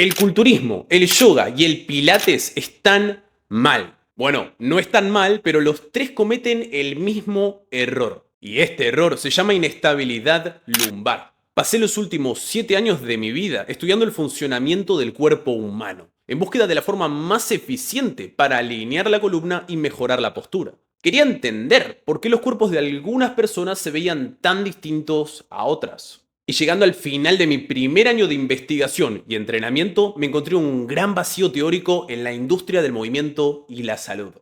El culturismo, el yoga y el pilates están mal. Bueno, no están mal, pero los tres cometen el mismo error. Y este error se llama inestabilidad lumbar. Pasé los últimos 7 años de mi vida estudiando el funcionamiento del cuerpo humano, en búsqueda de la forma más eficiente para alinear la columna y mejorar la postura. Quería entender por qué los cuerpos de algunas personas se veían tan distintos a otras. Y llegando al final de mi primer año de investigación y entrenamiento, me encontré un gran vacío teórico en la industria del movimiento y la salud.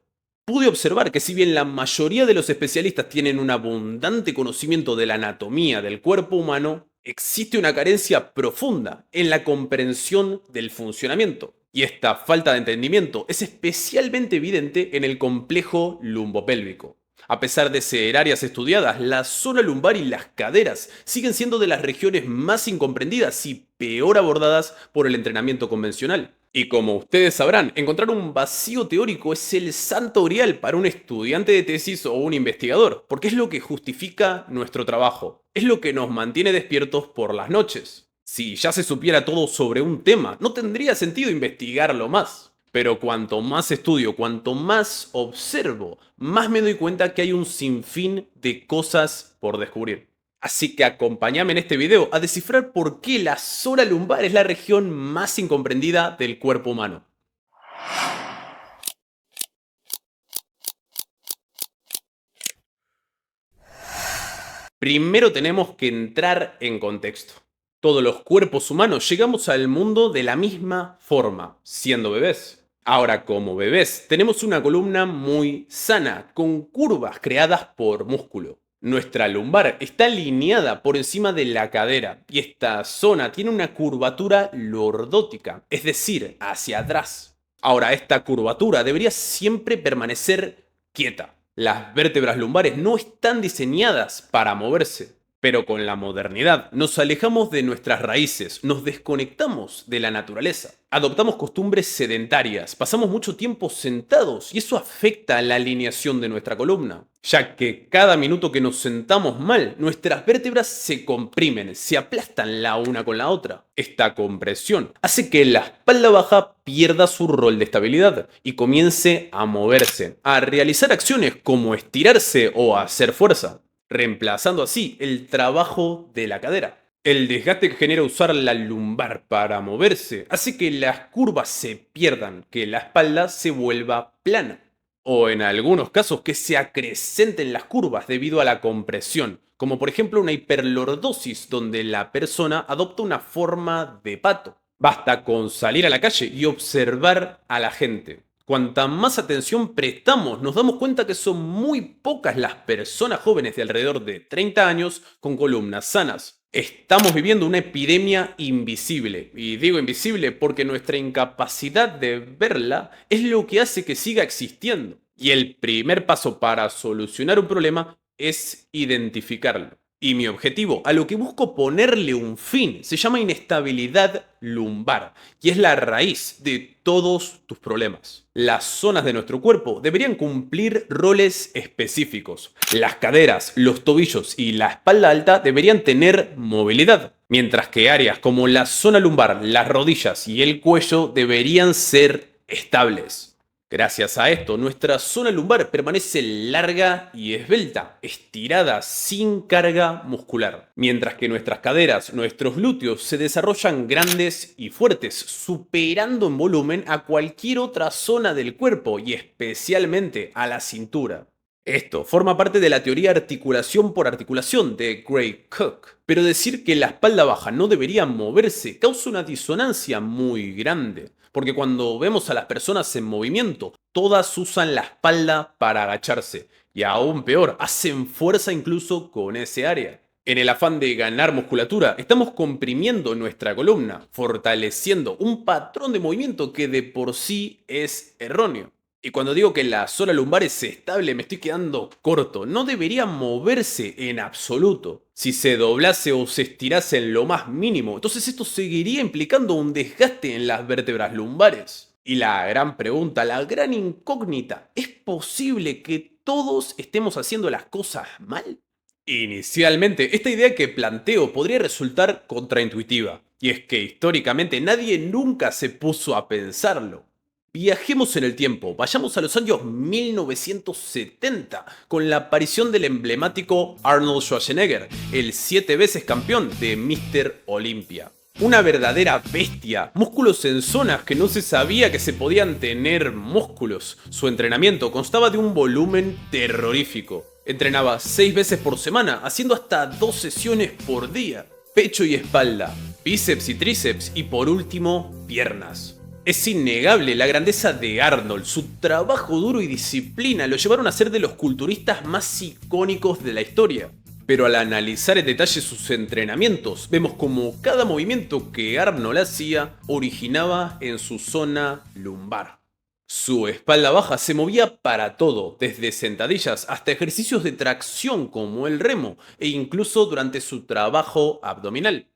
Pude observar que si bien la mayoría de los especialistas tienen un abundante conocimiento de la anatomía del cuerpo humano, existe una carencia profunda en la comprensión del funcionamiento. Y esta falta de entendimiento es especialmente evidente en el complejo lumbopélvico. A pesar de ser áreas estudiadas, la zona lumbar y las caderas siguen siendo de las regiones más incomprendidas y peor abordadas por el entrenamiento convencional. Y como ustedes sabrán, encontrar un vacío teórico es el santo grial para un estudiante de tesis o un investigador, porque es lo que justifica nuestro trabajo, es lo que nos mantiene despiertos por las noches. Si ya se supiera todo sobre un tema, no tendría sentido investigarlo más. Pero cuanto más estudio, cuanto más observo, más me doy cuenta que hay un sinfín de cosas por descubrir. Así que acompáñame en este video a descifrar por qué la zona lumbar es la región más incomprendida del cuerpo humano. Primero tenemos que entrar en contexto. Todos los cuerpos humanos llegamos al mundo de la misma forma, siendo bebés. Ahora, como bebés, tenemos una columna muy sana, con curvas creadas por músculo. Nuestra lumbar está alineada por encima de la cadera y esta zona tiene una curvatura lordótica, es decir, hacia atrás. Ahora, esta curvatura debería siempre permanecer quieta. Las vértebras lumbares no están diseñadas para moverse. Pero con la modernidad nos alejamos de nuestras raíces, nos desconectamos de la naturaleza, adoptamos costumbres sedentarias, pasamos mucho tiempo sentados y eso afecta a la alineación de nuestra columna, ya que cada minuto que nos sentamos mal, nuestras vértebras se comprimen, se aplastan la una con la otra. Esta compresión hace que la espalda baja pierda su rol de estabilidad y comience a moverse, a realizar acciones como estirarse o hacer fuerza, reemplazando así el trabajo de la cadera. El desgaste que genera usar la lumbar para moverse hace que las curvas se pierdan, que la espalda se vuelva plana. O en algunos casos que se acrecenten las curvas debido a la compresión, como por ejemplo una hiperlordosis donde la persona adopta una forma de pato. Basta con salir a la calle y observar a la gente. Cuanta más atención prestamos, nos damos cuenta que son muy pocas las personas jóvenes de alrededor de 30 años con columnas sanas. Estamos viviendo una epidemia invisible, y digo invisible porque nuestra incapacidad de verla es lo que hace que siga existiendo. Y el primer paso para solucionar un problema es identificarlo. Y mi objetivo, a lo que busco ponerle un fin, se llama inestabilidad lumbar, y es la raíz de todos tus problemas. Las zonas de nuestro cuerpo deberían cumplir roles específicos. Las caderas, los tobillos y la espalda alta deberían tener movilidad, mientras que áreas como la zona lumbar, las rodillas y el cuello deberían ser estables. Gracias a esto, nuestra zona lumbar permanece larga y esbelta, estirada sin carga muscular, mientras que nuestras caderas, nuestros glúteos se desarrollan grandes y fuertes, superando en volumen a cualquier otra zona del cuerpo y especialmente a la cintura. Esto forma parte de la teoría articulación por articulación de Gray Cook, pero decir que la espalda baja no debería moverse causa una disonancia muy grande, porque cuando vemos a las personas en movimiento, todas usan la espalda para agacharse, y aún peor, hacen fuerza incluso con ese área. En el afán de ganar musculatura, estamos comprimiendo nuestra columna, fortaleciendo un patrón de movimiento que de por sí es erróneo. Y cuando digo que la zona lumbar es estable, me estoy quedando corto. No debería moverse en absoluto. Si se doblase o se estirase en lo más mínimo, entonces esto seguiría implicando un desgaste en las vértebras lumbares. Y la gran pregunta, la gran incógnita, ¿es posible que todos estemos haciendo las cosas mal? Inicialmente, esta idea que planteo podría resultar contraintuitiva, y es que históricamente nadie nunca se puso a pensarlo. Viajemos en el tiempo, vayamos a los años 1970, con la aparición del emblemático Arnold Schwarzenegger, el 7 veces campeón de Mr. Olympia. Una verdadera bestia, músculos en zonas que no se sabía que se podían tener músculos. Su entrenamiento constaba de un volumen terrorífico. Entrenaba 6 veces por semana, haciendo hasta 2 sesiones por día. Pecho y espalda, bíceps y tríceps y por último, piernas. Es innegable la grandeza de Arnold, su trabajo duro y disciplina lo llevaron a ser de los culturistas más icónicos de la historia. Pero al analizar en detalle sus entrenamientos, vemos como cada movimiento que Arnold hacía originaba en su zona lumbar. Su espalda baja se movía para todo, desde sentadillas hasta ejercicios de tracción como el remo, e incluso durante su trabajo abdominal.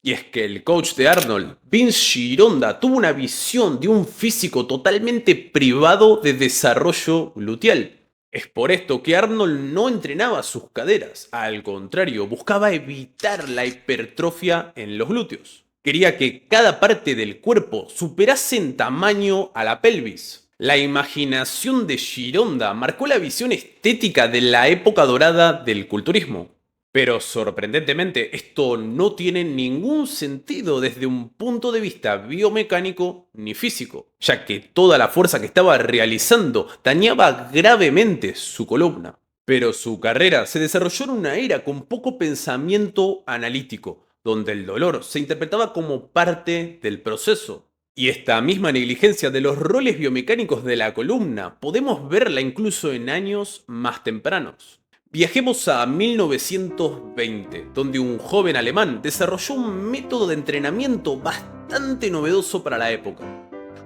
Y es que el coach de Arnold, Vince Gironda, tuvo una visión de un físico totalmente privado de desarrollo gluteal. Es por esto que Arnold no entrenaba sus caderas, al contrario, buscaba evitar la hipertrofia en los glúteos. Quería que cada parte del cuerpo superase en tamaño a la pelvis. La imaginación de Gironda marcó la visión estética de la época dorada del culturismo. Pero sorprendentemente, esto no tiene ningún sentido desde un punto de vista biomecánico ni físico, ya que toda la fuerza que estaba realizando dañaba gravemente su columna. Pero su carrera se desarrolló en una era con poco pensamiento analítico, donde el dolor se interpretaba como parte del proceso. Y esta misma negligencia de los roles biomecánicos de la columna podemos verla incluso en años más tempranos. Viajemos a 1920, donde un joven alemán desarrolló un método de entrenamiento bastante novedoso para la época.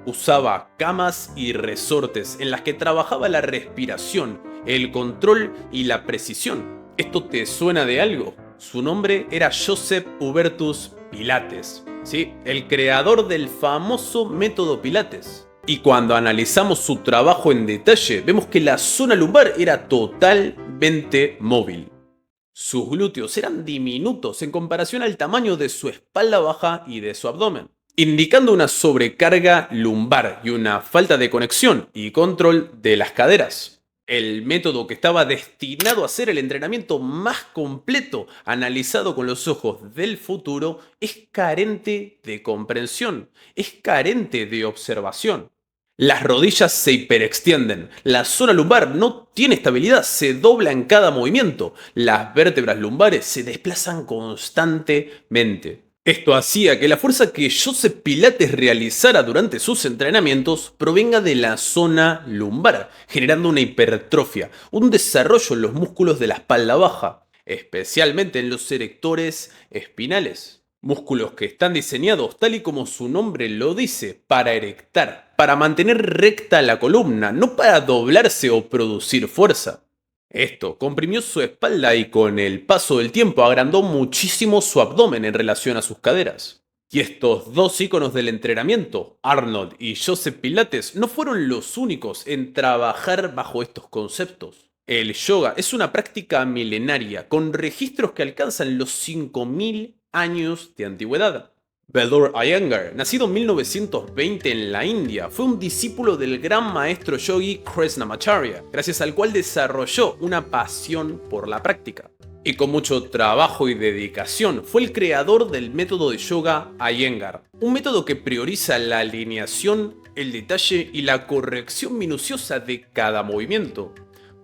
Usaba camas y resortes en las que trabajaba la respiración, el control y la precisión. ¿Esto te suena de algo? Su nombre era Joseph Hubertus Pilates, ¿sí? El creador del famoso método Pilates. Y cuando analizamos su trabajo en detalle, vemos que la zona lumbar era totalmente móvil. Sus glúteos eran diminutos en comparación al tamaño de su espalda baja y de su abdomen, indicando una sobrecarga lumbar y una falta de conexión y control de las caderas. El método que estaba destinado a ser el entrenamiento más completo, analizado con los ojos del futuro, es carente de comprensión, es carente de observación. Las rodillas se hiperextienden, la zona lumbar no tiene estabilidad, se dobla en cada movimiento, las vértebras lumbares se desplazan constantemente. Esto hacía que la fuerza que Joseph Pilates realizara durante sus entrenamientos provenga de la zona lumbar, generando una hipertrofia, un desarrollo en los músculos de la espalda baja, especialmente en los erectores espinales. Músculos que están diseñados, tal y como su nombre lo dice, para erectar, para mantener recta la columna, no para doblarse o producir fuerza. Esto comprimió su espalda y con el paso del tiempo agrandó muchísimo su abdomen en relación a sus caderas. Y estos dos íconos del entrenamiento, Arnold y Joseph Pilates, no fueron los únicos en trabajar bajo estos conceptos. El yoga es una práctica milenaria con registros que alcanzan los 5000 años de antigüedad. Belur Iyengar, nacido en 1920 en la India, fue un discípulo del gran maestro yogi Krishnamacharya, gracias al cual desarrolló una pasión por la práctica. Y con mucho trabajo y dedicación, fue el creador del método de yoga Iyengar, un método que prioriza la alineación, el detalle y la corrección minuciosa de cada movimiento.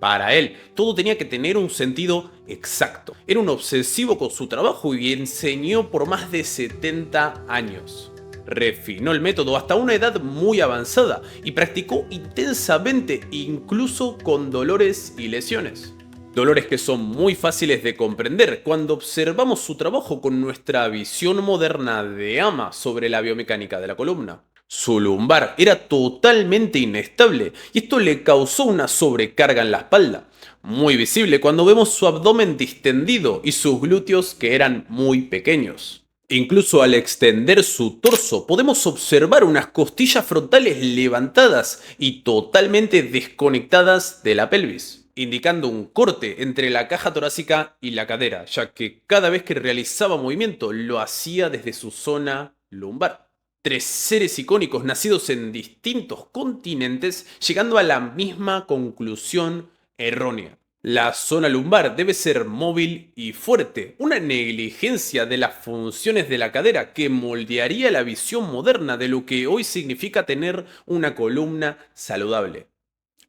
Para él, todo tenía que tener un sentido exacto. Era un obsesivo con su trabajo y enseñó por más de 70 años. Refinó el método hasta una edad muy avanzada y practicó intensamente, incluso con dolores y lesiones. Dolores que son muy fáciles de comprender cuando observamos su trabajo con nuestra visión moderna de ama sobre la biomecánica de la columna. Su lumbar era totalmente inestable y esto le causó una sobrecarga en la espalda, muy visible cuando vemos su abdomen distendido y sus glúteos que eran muy pequeños. Incluso al extender su torso podemos observar unas costillas frontales levantadas y totalmente desconectadas de la pelvis. indicando un corte entre la caja torácica y la cadera, ya que cada vez que realizaba movimiento lo hacía desde su zona lumbar. Tres seres icónicos nacidos en distintos continentes, llegando a la misma conclusión errónea. La zona lumbar debe ser móvil y fuerte, una negligencia de las funciones de la cadera que moldearía la visión moderna de lo que hoy significa tener una columna saludable.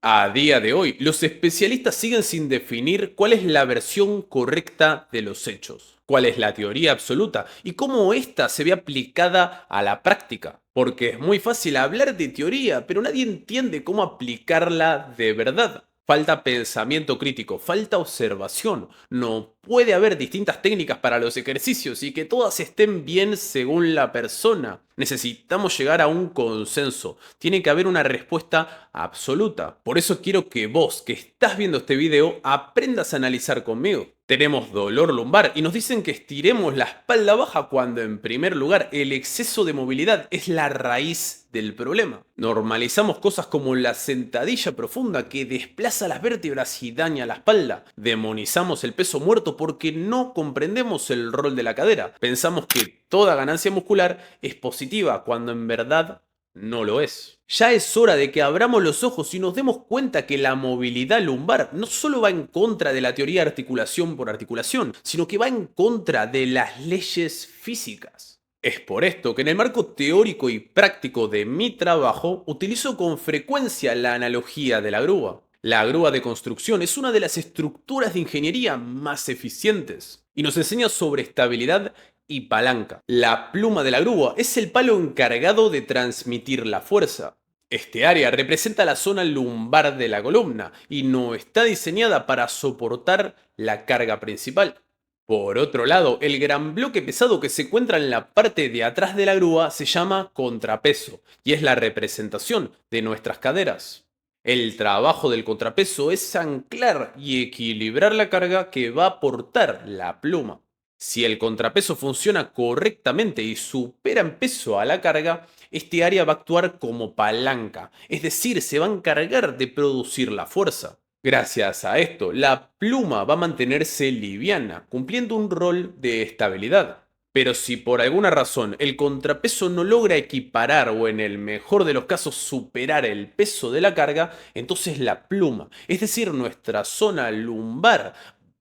A día de hoy, los especialistas siguen sin definir cuál es la versión correcta de los hechos, cuál es la teoría absoluta y cómo ésta se ve aplicada a la práctica. Porque es muy fácil hablar de teoría, pero nadie entiende cómo aplicarla de verdad. Falta pensamiento crítico, falta observación. No puede haber distintas técnicas para los ejercicios y que todas estén bien según la persona. Necesitamos llegar a un consenso. Tiene que haber una respuesta absoluta. Por eso quiero que vos, que estás viendo este video, aprendas a analizar conmigo. Tenemos dolor lumbar y nos dicen que estiremos la espalda baja cuando en primer lugar el exceso de movilidad es la raíz del problema. Normalizamos cosas como la sentadilla profunda que desplaza las vértebras y daña la espalda. Demonizamos el peso muerto porque no comprendemos el rol de la cadera. Pensamos que toda ganancia muscular es positiva cuando en verdad no lo es. Ya es hora de que abramos los ojos y nos demos cuenta que la movilidad lumbar no solo va en contra de la teoría articulación por articulación, sino que va en contra de las leyes físicas. Es por esto que en el marco teórico y práctico de mi trabajo utilizo con frecuencia la analogía de la grúa. La grúa de construcción es una de las estructuras de ingeniería más eficientes y nos enseña sobre estabilidad y palanca. La pluma de la grúa es el palo encargado de transmitir la fuerza. Este área representa la zona lumbar de la columna y no está diseñada para soportar la carga principal. Por otro lado, el gran bloque pesado que se encuentra en la parte de atrás de la grúa se llama contrapeso y es la representación de nuestras caderas. El trabajo del contrapeso es anclar y equilibrar la carga que va a aportar la pluma. Si el contrapeso funciona correctamente y supera en peso a la carga, este área va a actuar como palanca, es decir, se va a encargar de producir la fuerza. Gracias a esto, la pluma va a mantenerse liviana, cumpliendo un rol de estabilidad. Pero si por alguna razón el contrapeso no logra equiparar o en el mejor de los casos superar el peso de la carga, entonces la pluma, es decir, nuestra zona lumbar,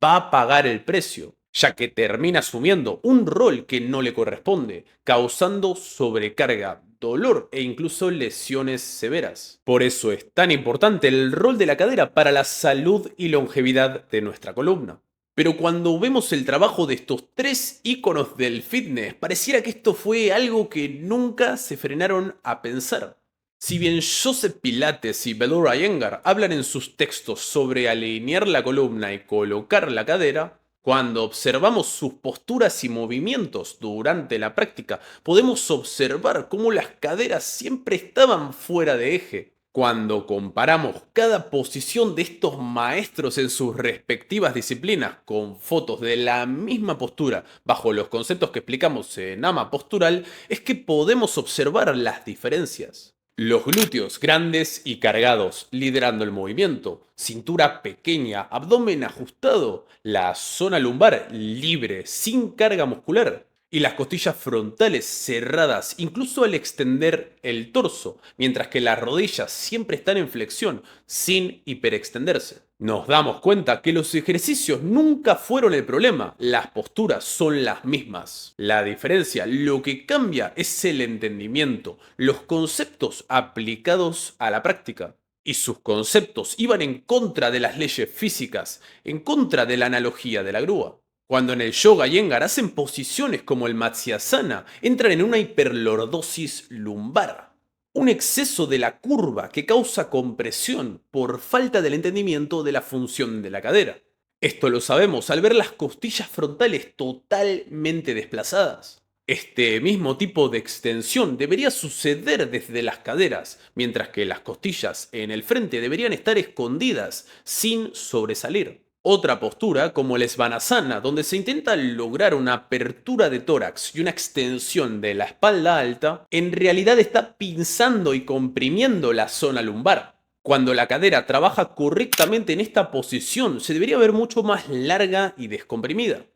va a pagar el precio, ya que termina asumiendo un rol que no le corresponde, causando sobrecarga, dolor e incluso lesiones severas. Por eso es tan importante el rol de la cadera para la salud y longevidad de nuestra columna. Pero cuando vemos el trabajo de estos tres íconos del fitness, pareciera que esto fue algo que nunca se frenaron a pensar. Si bien Joseph Pilates y Belur Iyengar hablan en sus textos sobre alinear la columna y colocar la cadera, cuando observamos sus posturas y movimientos durante la práctica, podemos observar cómo las caderas siempre estaban fuera de eje. Cuando comparamos cada posición de estos maestros en sus respectivas disciplinas con fotos de la misma postura bajo los conceptos que explicamos en AMA Postural, es que podemos observar las diferencias. Los glúteos grandes y cargados, liderando el movimiento, cintura pequeña, abdomen ajustado, la zona lumbar libre, sin carga muscular, y las costillas frontales cerradas, incluso al extender el torso, mientras que las rodillas siempre están en flexión, sin hiperextenderse. Nos damos cuenta que los ejercicios nunca fueron el problema, las posturas son las mismas. La diferencia, lo que cambia es el entendimiento, los conceptos aplicados a la práctica. Y sus conceptos iban en contra de las leyes físicas, en contra de la analogía de la grúa. Cuando en el yoga Iyengar hacen posiciones como el Matsyasana, entran en una hiperlordosis lumbar, un exceso de la curva que causa compresión por falta del entendimiento de la función de la cadera. Esto lo sabemos al ver las costillas frontales totalmente desplazadas. Este mismo tipo de extensión debería suceder desde las caderas, mientras que las costillas en el frente deberían estar escondidas, sin sobresalir. Otra postura, como el Svanasana, donde se intenta lograr una apertura de tórax y una extensión de la espalda alta, en realidad está pinzando y comprimiendo la zona lumbar. Cuando la cadera trabaja correctamente en esta posición, se debería ver mucho más larga y descomprimida.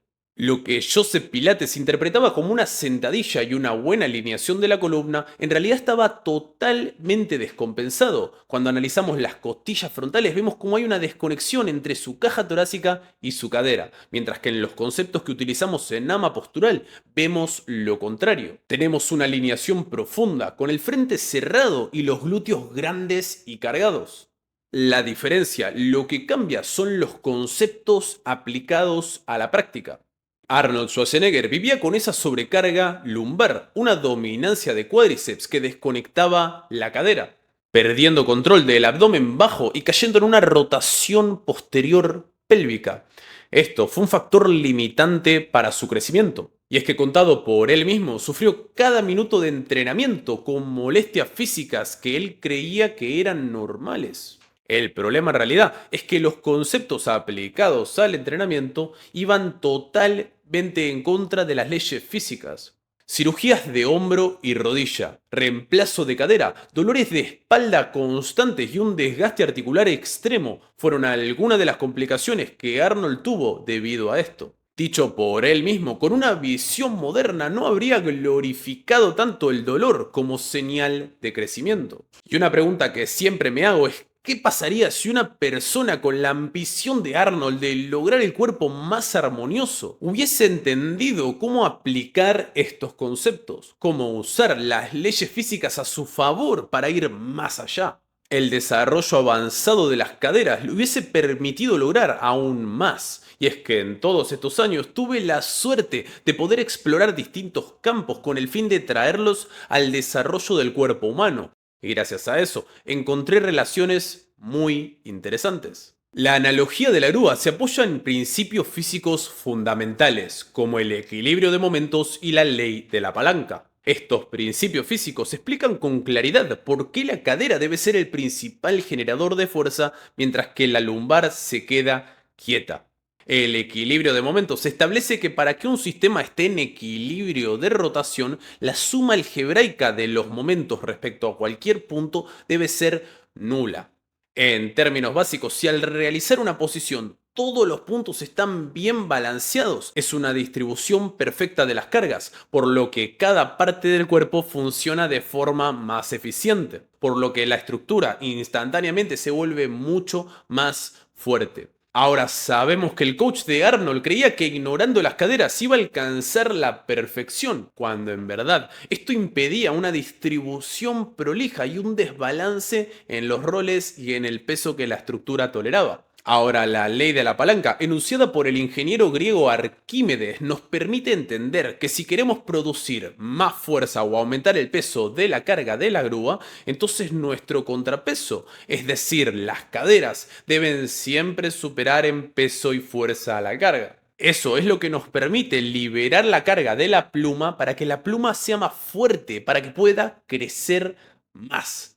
Lo que Joseph Pilates interpretaba como una sentadilla y una buena alineación de la columna, en realidad estaba totalmente descompensado. Cuando analizamos las costillas frontales vemos cómo hay una desconexión entre su caja torácica y su cadera, mientras que en los conceptos que utilizamos en AMA postural vemos lo contrario. Tenemos una alineación profunda, con el frente cerrado y los glúteos grandes y cargados. La diferencia, lo que cambia son los conceptos aplicados a la práctica. Arnold Schwarzenegger vivía con esa sobrecarga lumbar, una dominancia de cuádriceps que desconectaba la cadera, perdiendo control del abdomen bajo y cayendo en una rotación posterior pélvica. Esto fue un factor limitante para su crecimiento. Y es que, contado por él mismo, sufrió cada minuto de entrenamiento con molestias físicas que él creía que eran normales. El problema en realidad es que los conceptos aplicados al entrenamiento iban totalmente en contra de las leyes físicas. Cirugías de hombro y rodilla, reemplazo de cadera, dolores de espalda constantes y un desgaste articular extremo fueron algunas de las complicaciones que Arnold tuvo debido a esto. Dicho por él mismo, con una visión moderna no habría glorificado tanto el dolor como señal de crecimiento. Y una pregunta que siempre me hago es: ¿qué pasaría si una persona con la ambición de Arnold de lograr el cuerpo más armonioso hubiese entendido cómo aplicar estos conceptos, cómo usar las leyes físicas a su favor para ir más allá? El desarrollo avanzado de las caderas le hubiese permitido lograr aún más. Y es que en todos estos años tuve la suerte de poder explorar distintos campos con el fin de traerlos al desarrollo del cuerpo humano. Y gracias a eso encontré relaciones muy interesantes. La analogía de la grúa se apoya en principios físicos fundamentales, como el equilibrio de momentos y la ley de la palanca. Estos principios físicos explican con claridad por qué la cadera debe ser el principal generador de fuerza mientras que la lumbar se queda quieta. El equilibrio de momentos establece que para que un sistema esté en equilibrio de rotación, la suma algebraica de los momentos respecto a cualquier punto debe ser nula. En términos básicos, si al realizar una posición todos los puntos están bien balanceados, es una distribución perfecta de las cargas, por lo que cada parte del cuerpo funciona de forma más eficiente, por lo que la estructura instantáneamente se vuelve mucho más fuerte. Ahora sabemos que el coach de Arnold creía que ignorando las caderas iba a alcanzar la perfección, cuando en verdad esto impedía una distribución prolija y un desbalance en los roles y en el peso que la estructura toleraba. Ahora, la ley de la palanca, enunciada por el ingeniero griego Arquímedes, nos permite entender que si queremos producir más fuerza o aumentar el peso de la carga de la grúa, entonces nuestro contrapeso, es decir, las caderas, deben siempre superar en peso y fuerza a la carga. Eso es lo que nos permite liberar la carga de la pluma para que la pluma sea más fuerte, para que pueda crecer más.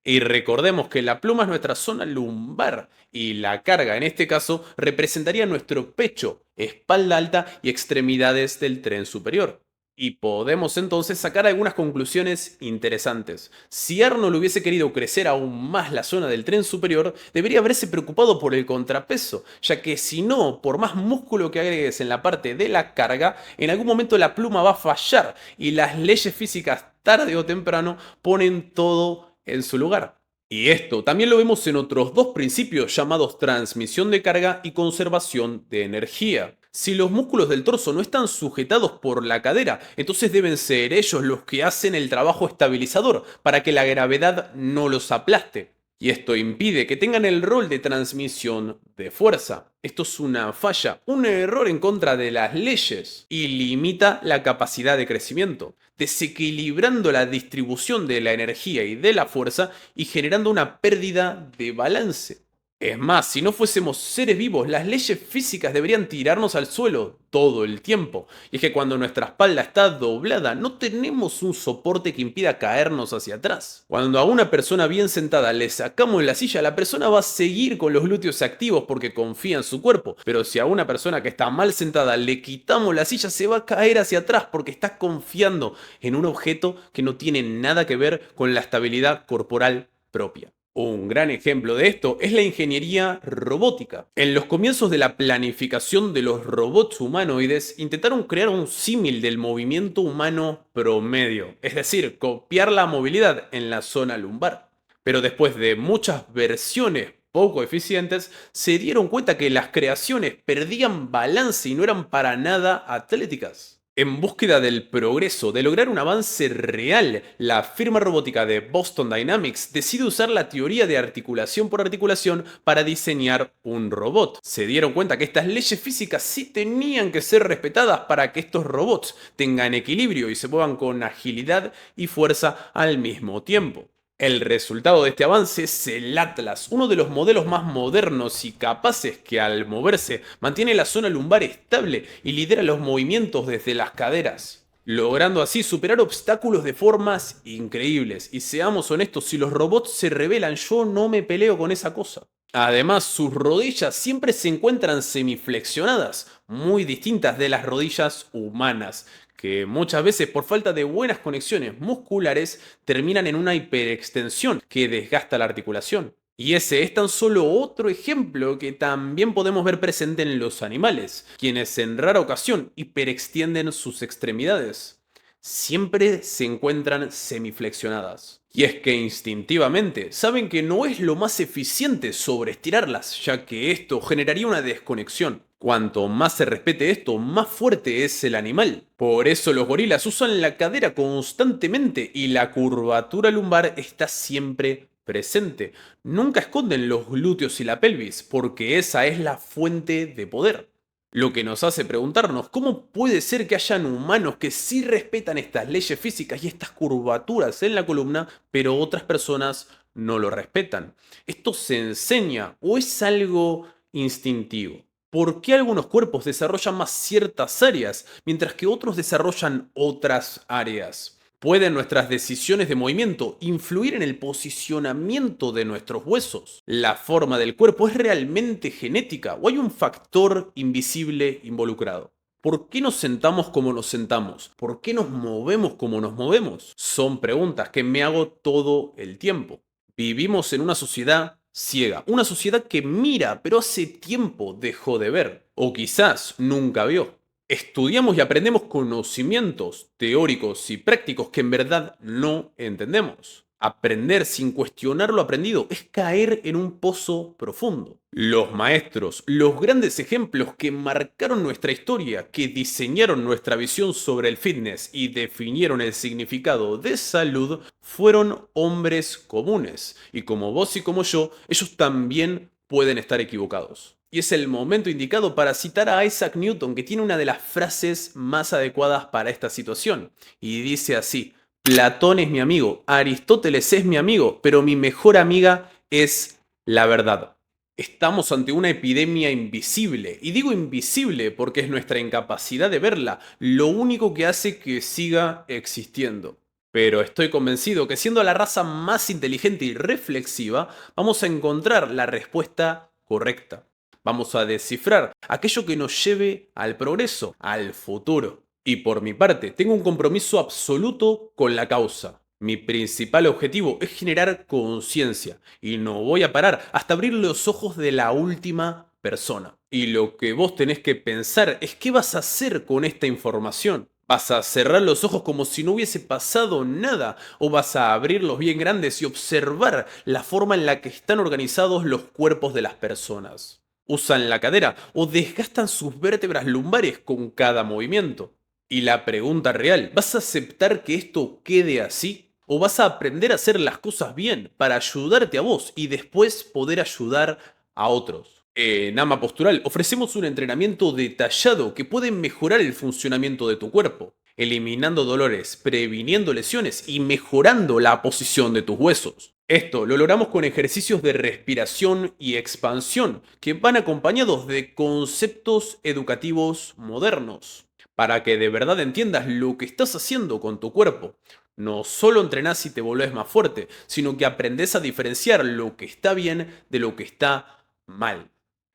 Y recordemos que la pluma es nuestra zona lumbar y la carga en este caso representaría nuestro pecho, espalda alta y extremidades del tren superior. Y podemos entonces sacar algunas conclusiones interesantes. Si Arnold hubiese querido crecer aún más la zona del tren superior, debería haberse preocupado por el contrapeso, ya que si no, por más músculo que agregues en la parte de la carga, en algún momento la pluma va a fallar y las leyes físicas tarde o temprano ponen todo en su lugar. Y esto también lo vemos en otros dos principios llamados transmisión de carga y conservación de energía. Si los músculos del torso no están sujetados por la cadera, entonces deben ser ellos los que hacen el trabajo estabilizador para que la gravedad no los aplaste. Y esto impide que tengan el rol de transmisión de fuerza. Esto es una falla, un error en contra de las leyes y limita la capacidad de crecimiento, desequilibrando la distribución de la energía y de la fuerza y generando una pérdida de balance. Es más, si no fuésemos seres vivos, las leyes físicas deberían tirarnos al suelo todo el tiempo. Y es que cuando nuestra espalda está doblada, no tenemos un soporte que impida caernos hacia atrás. Cuando a una persona bien sentada le sacamos la silla, la persona va a seguir con los glúteos activos porque confía en su cuerpo. Pero si a una persona que está mal sentada le quitamos la silla, se va a caer hacia atrás porque está confiando en un objeto que no tiene nada que ver con la estabilidad corporal propia. Un gran ejemplo de esto es la ingeniería robótica. En los comienzos de la planificación de los robots humanoides, intentaron crear un símil del movimiento humano promedio, es decir, copiar la movilidad en la zona lumbar. Pero después de muchas versiones poco eficientes, se dieron cuenta que las creaciones perdían balance y no eran para nada atléticas. En búsqueda del progreso, de lograr un avance real, la firma robótica de Boston Dynamics decide usar la teoría de articulación por articulación para diseñar un robot. Se dieron cuenta que estas leyes físicas sí tenían que ser respetadas para que estos robots tengan equilibrio y se muevan con agilidad y fuerza al mismo tiempo. El resultado de este avance es el Atlas, uno de los modelos más modernos y capaces que al moverse mantiene la zona lumbar estable y lidera los movimientos desde las caderas, logrando así superar obstáculos de formas increíbles. Y seamos honestos, si los robots se rebelan, yo no me peleo con esa cosa. Además, sus rodillas siempre se encuentran semiflexionadas, muy distintas de las rodillas humanas, que muchas veces por falta de buenas conexiones musculares terminan en una hiperextensión que desgasta la articulación. Y ese es tan solo otro ejemplo que también podemos ver presente en los animales, quienes en rara ocasión hiperextienden sus extremidades. Siempre se encuentran semiflexionadas. Y es que instintivamente saben que no es lo más eficiente sobreestirarlas, ya que esto generaría una desconexión. Cuanto más se respete esto, más fuerte es el animal. Por eso los gorilas usan la cadera constantemente y la curvatura lumbar está siempre presente. Nunca esconden los glúteos y la pelvis, porque esa es la fuente de poder. Lo que nos hace preguntarnos cómo puede ser que hayan humanos que sí respetan estas leyes físicas y estas curvaturas en la columna, pero otras personas no lo respetan. ¿Esto se enseña o es algo instintivo? ¿Por qué algunos cuerpos desarrollan más ciertas áreas, mientras que otros desarrollan otras áreas? ¿Pueden nuestras decisiones de movimiento influir en el posicionamiento de nuestros huesos? ¿La forma del cuerpo es realmente genética o hay un factor invisible involucrado? ¿Por qué nos sentamos como nos sentamos? ¿Por qué nos movemos como nos movemos? Son preguntas que me hago todo el tiempo. Vivimos en una sociedad ciega, una sociedad que mira, pero hace tiempo dejó de ver, o quizás nunca vio. Estudiamos y aprendemos conocimientos teóricos y prácticos que en verdad no entendemos. Aprender sin cuestionar lo aprendido es caer en un pozo profundo. Los maestros, los grandes ejemplos que marcaron nuestra historia, que diseñaron nuestra visión sobre el fitness y definieron el significado de salud, fueron hombres comunes. Y como vos y como yo, ellos también pueden estar equivocados. Y es el momento indicado para citar a Isaac Newton, que tiene una de las frases más adecuadas para esta situación. Y dice así: Platón es mi amigo, Aristóteles es mi amigo, pero mi mejor amiga es la verdad. Estamos ante una epidemia invisible, y digo invisible porque es nuestra incapacidad de verla lo único que hace que siga existiendo. Pero estoy convencido que siendo la raza más inteligente y reflexiva, vamos a encontrar la respuesta correcta. Vamos a descifrar aquello que nos lleve al progreso, al futuro. Y por mi parte, tengo un compromiso absoluto con la causa. Mi principal objetivo es generar conciencia y no voy a parar hasta abrir los ojos de la última persona. Y lo que vos tenés que pensar es qué vas a hacer con esta información. ¿Vas a cerrar los ojos como si no hubiese pasado nada? ¿O vas a abrirlos bien grandes y observar la forma en la que están organizados los cuerpos de las personas? ¿Usan la cadera o desgastan sus vértebras lumbares con cada movimiento? Y la pregunta real, ¿vas a aceptar que esto quede así? ¿O vas a aprender a hacer las cosas bien para ayudarte a vos y después poder ayudar a otros? En Ama Postural ofrecemos un entrenamiento detallado que puede mejorar el funcionamiento de tu cuerpo, eliminando dolores, previniendo lesiones y mejorando la posición de tus huesos. Esto lo logramos con ejercicios de respiración y expansión que van acompañados de conceptos educativos modernos, para que de verdad entiendas lo que estás haciendo con tu cuerpo. No solo entrenás y te volvés más fuerte, sino que aprendés a diferenciar lo que está bien de lo que está mal.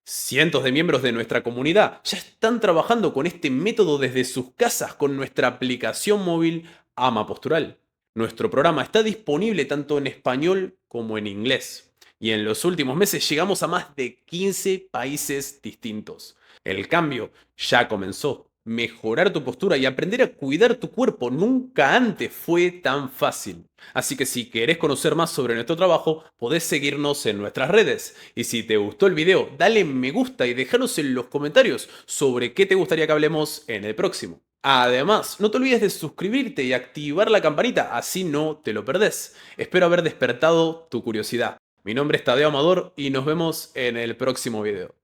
Cientos de miembros de nuestra comunidad ya están trabajando con este método desde sus casas con nuestra aplicación móvil Ama Postural. Nuestro programa está disponible tanto en español como en inglés. y en los últimos meses llegamos a más de 15 países distintos. El cambio ya comenzó. Mejorar tu postura y aprender a cuidar tu cuerpo nunca antes fue tan fácil. Así que si querés conocer más sobre nuestro trabajo, podés seguirnos en nuestras redes. Y si te gustó el video, dale me gusta y déjanos en los comentarios sobre qué te gustaría que hablemos en el próximo. Además, no te olvides de suscribirte y activar la campanita, así no te lo perdés. Espero haber despertado tu curiosidad. Mi nombre es Tadeo Amador y nos vemos en el próximo video.